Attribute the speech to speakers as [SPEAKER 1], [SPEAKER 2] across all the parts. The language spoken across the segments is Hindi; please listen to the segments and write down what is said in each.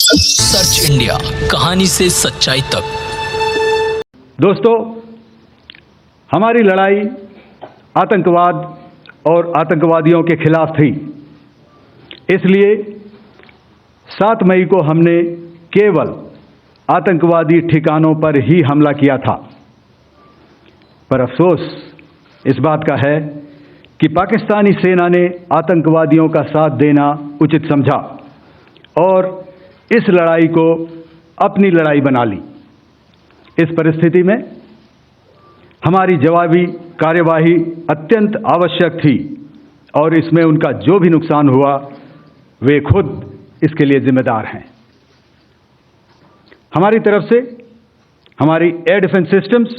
[SPEAKER 1] सर्च इंडिया, कहानी से सच्चाई तक।
[SPEAKER 2] दोस्तों, हमारी लड़ाई आतंकवाद और आतंकवादियों के खिलाफ थी। इसलिए 7 मई को हमने केवल आतंकवादी ठिकानों पर ही हमला किया था। पर अफसोस इस बात का है कि पाकिस्तानी सेना ने आतंकवादियों का साथ देना उचित समझा और इस लड़ाई को अपनी लड़ाई बना ली। इस परिस्थिति में हमारी जवाबी कार्यवाही अत्यंत आवश्यक थी और इसमें उनका जो भी नुकसान हुआ वे खुद इसके लिए जिम्मेदार हैं। हमारी तरफ से हमारी एयर डिफेंस सिस्टम्स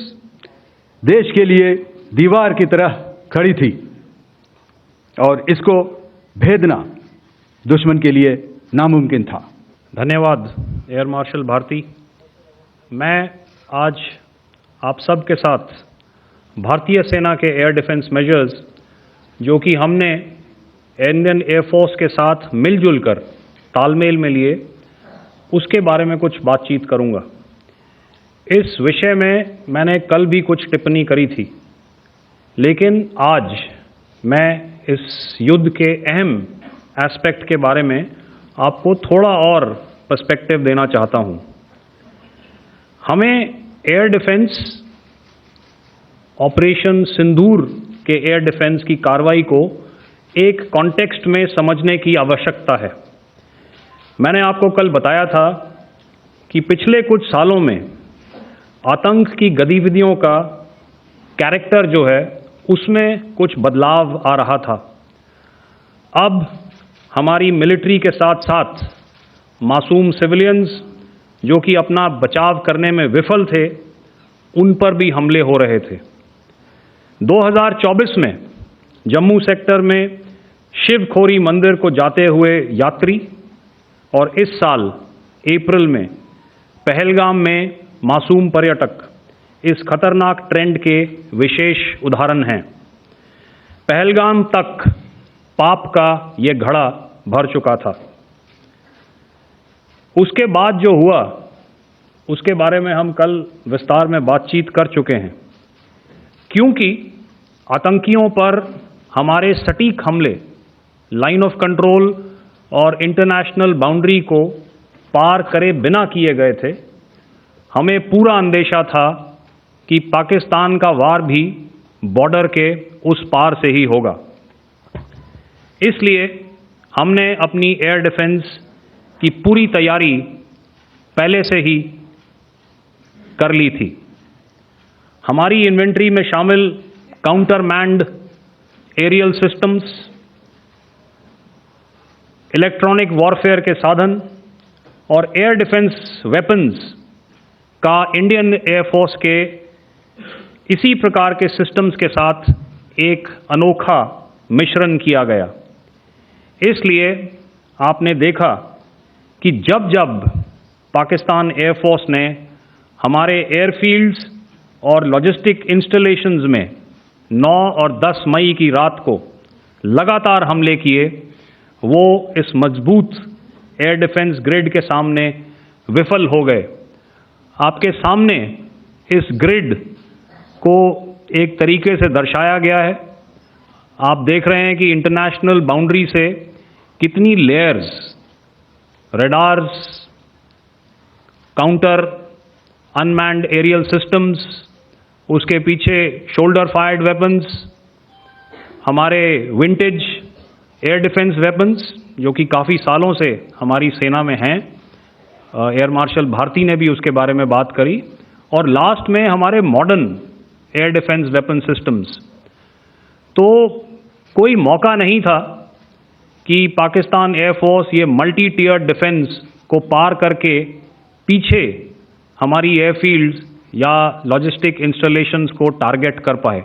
[SPEAKER 2] देश के लिए दीवार की तरह खड़ी थी और इसको भेदना दुश्मन के लिए नामुमकिन था।
[SPEAKER 3] धन्यवाद एयर मार्शल भारती। मैं आज आप सब के साथ भारतीय सेना के एयर डिफेंस मेजर्स जो कि हमने इंडियन एयरफोर्स के साथ मिलजुल कर तालमेल में लिए, उसके बारे में कुछ बातचीत करूंगा। इस विषय में मैंने कल भी कुछ टिप्पणी करी थी, लेकिन आज मैं इस युद्ध के अहम एस्पेक्ट के बारे में आपको थोड़ा और पर्सपेक्टिव देना चाहता हूं। हमें एयर डिफेंस ऑपरेशन सिंदूर के एयर डिफेंस की कार्रवाई को एक कॉन्टेक्स्ट में समझने की आवश्यकता है। मैंने आपको कल बताया था कि पिछले कुछ सालों में आतंक की गतिविधियों का कैरेक्टर जो है उसमें कुछ बदलाव आ रहा था। अब हमारी मिलिट्री के साथ साथ मासूम सिविलियंस जो कि अपना बचाव करने में विफल थे, उन पर भी हमले हो रहे थे। 2024 में जम्मू सेक्टर में शिवखोरी मंदिर को जाते हुए यात्री और इस साल अप्रैल में पहलगाम में मासूम पर्यटक इस खतरनाक ट्रेंड के विशेष उदाहरण हैं। पहलगाम तक पाप का ये घड़ा भर चुका था। उसके बाद जो हुआ उसके बारे में हम कल विस्तार में बातचीत कर चुके हैं। क्योंकि आतंकियों पर हमारे सटीक हमले लाइन ऑफ कंट्रोल और इंटरनेशनल बाउंड्री को पार करे बिना किए गए थे, हमें पूरा अंदेशा था कि पाकिस्तान का वार भी बॉर्डर के उस पार से ही होगा। इसलिए हमने अपनी एयर डिफेंस की पूरी तैयारी पहले से ही कर ली थी। हमारी इन्वेंट्री में शामिल counter manned aerial systems, electronic warfare के साधन और एयर डिफेंस वेपन्स का इंडियन एयरफोर्स के इसी प्रकार के सिस्टम्स के साथ एक अनोखा मिश्रण किया गया। इसलिए आपने देखा कि जब जब पाकिस्तान एयरफोर्स ने हमारे एयरफील्ड्स और लॉजिस्टिक इंस्टॉलेशंस में 9 और 10 मई की रात को लगातार हमले किए, वो इस मजबूत एयर डिफेंस ग्रिड के सामने विफल हो गए। आपके सामने इस ग्रिड को एक तरीके से दर्शाया गया है। आप देख रहे हैं कि इंटरनेशनल बाउंड्री से कितनी layers, radars, counter unmanned aerial systems, उसके पीछे शोल्डर फायर्ड वेपन्स, हमारे विंटेज एयर डिफेंस वेपन्स जो कि काफ़ी सालों से हमारी सेना में हैं। एयर मार्शल भारती ने भी उसके बारे में बात करी। और लास्ट में हमारे modern air defence weapon systems. तो कोई मौका नहीं था कि पाकिस्तान एयरफोर्स ये मल्टी टियर डिफेंस को पार करके पीछे हमारी एयरफील्ड्स या लॉजिस्टिक इंस्टॉलेशंस को टारगेट कर पाए।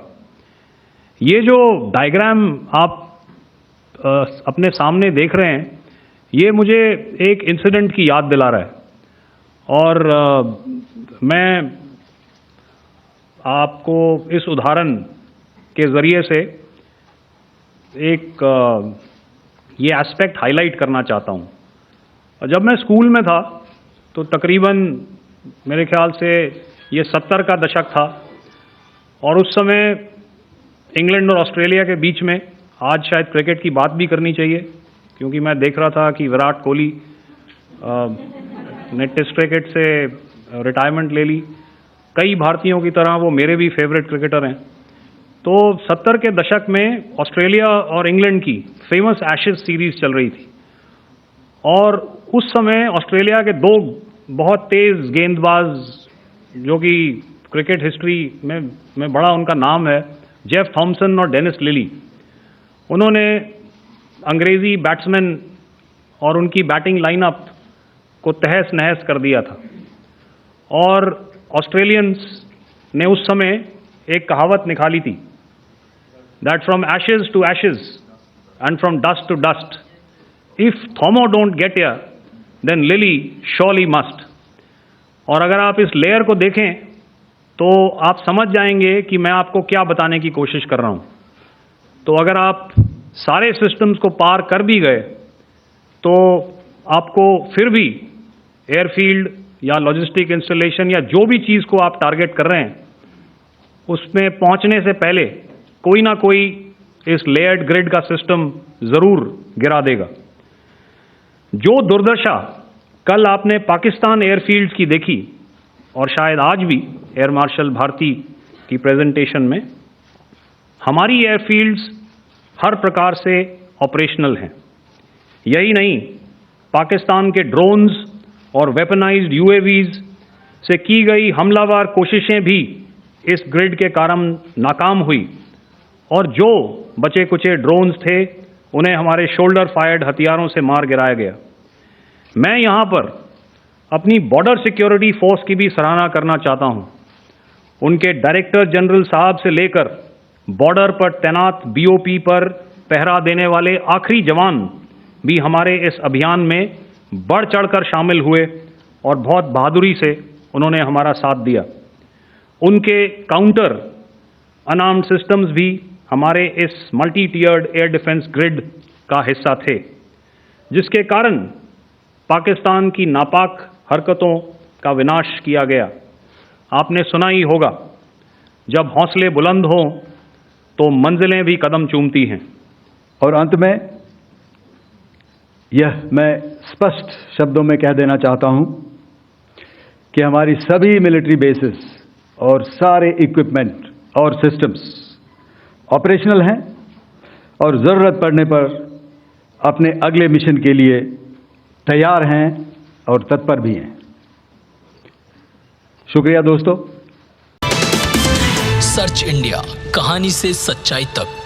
[SPEAKER 3] ये जो डायग्राम आप अपने सामने देख रहे हैं, ये मुझे एक इंसिडेंट की याद दिला रहा है और मैं आपको इस उदाहरण के ज़रिए से एक ये एस्पेक्ट हाईलाइट करना चाहता हूँ। और जब मैं स्कूल में था तो तकरीबन मेरे ख्याल से ये 70 का दशक था और उस समय इंग्लैंड और ऑस्ट्रेलिया के बीच में, आज शायद क्रिकेट की बात भी करनी चाहिए क्योंकि मैं देख रहा था कि विराट कोहली ने टेस्ट क्रिकेट से रिटायरमेंट ले ली। कई भारतीयों की तरह वो मेरे भी फेवरेट क्रिकेटर हैं। तो 70 के दशक में ऑस्ट्रेलिया और इंग्लैंड की फेमस एशेज सीरीज चल रही थी और उस समय ऑस्ट्रेलिया के दो बहुत तेज गेंदबाज जो कि क्रिकेट हिस्ट्री में बड़ा उनका नाम है, जेफ थॉमसन और डेनिस लिली, उन्होंने अंग्रेजी बैट्समैन और उनकी बैटिंग लाइनअप को तहस नहस कर दिया था। और ऑस्ट्रेलियंस ने उस समय एक कहावत निकाली थी, that from ashes to ashes and from dust to dust, if Thommo don't get here then Lillee surely must. और अगर आप इस लेयर को देखें तो आप समझ जाएंगे कि मैं आपको क्या बताने की कोशिश कर रहा हूं। तो अगर आप सारे सिस्टम्स को पार कर भी गए तो आपको फिर भी एयरफील्ड या लॉजिस्टिक इंस्टॉलेशन या जो भी चीज़ को आप टारगेट कर रहे हैं उसमें पहुंचने से पहले कोई ना कोई इस लेयर्ड ग्रिड का सिस्टम ज़रूर गिरा देगा। जो दुर्दशा कल आपने पाकिस्तान एयरफील्ड्स की देखी और शायद आज भी एयर मार्शल भारती की प्रेजेंटेशन में, हमारी एयरफील्ड्स हर प्रकार से ऑपरेशनल हैं। यही नहीं, पाकिस्तान के ड्रोन्स और वेपनाइज्ड यूएवीज से की गई हमलावर कोशिशें भी इस ग्रिड के कारण नाकाम हुई और जो बचे कुचे ड्रोन्स थे उन्हें हमारे शोल्डर फायर्ड हथियारों से मार गिराया गया। मैं यहाँ पर अपनी बॉर्डर सिक्योरिटी फोर्स की भी सराहना करना चाहता हूँ। उनके डायरेक्टर जनरल साहब से लेकर बॉर्डर पर तैनात बीओपी पर पहरा देने वाले आखिरी जवान भी हमारे इस अभियान में बढ़ चढ़कर शामिल हुए और बहुत बहादुरी से उन्होंने हमारा साथ दिया। उनके काउंटर अनआर्म्ड सिस्टम्स भी हमारे इस मल्टी टियर्ड एयर डिफेंस ग्रिड का हिस्सा थे, जिसके कारण पाकिस्तान की नापाक हरकतों का विनाश किया गया। आपने सुना ही होगा, जब हौसले बुलंद हों तो मंजिलें भी कदम चूमती हैं।
[SPEAKER 2] और अंत में यह मैं स्पष्ट शब्दों में कह देना चाहता हूं कि हमारी सभी मिलिट्री बेसिस और सारे इक्विपमेंट और सिस्टम्स ऑपरेशनल हैं और ज़रूरत पड़ने पर अपने अगले मिशन के लिए तैयार हैं और तत्पर भी हैं। शुक्रिया दोस्तों।
[SPEAKER 1] सर्च इंडिया, कहानी से सच्चाई तक।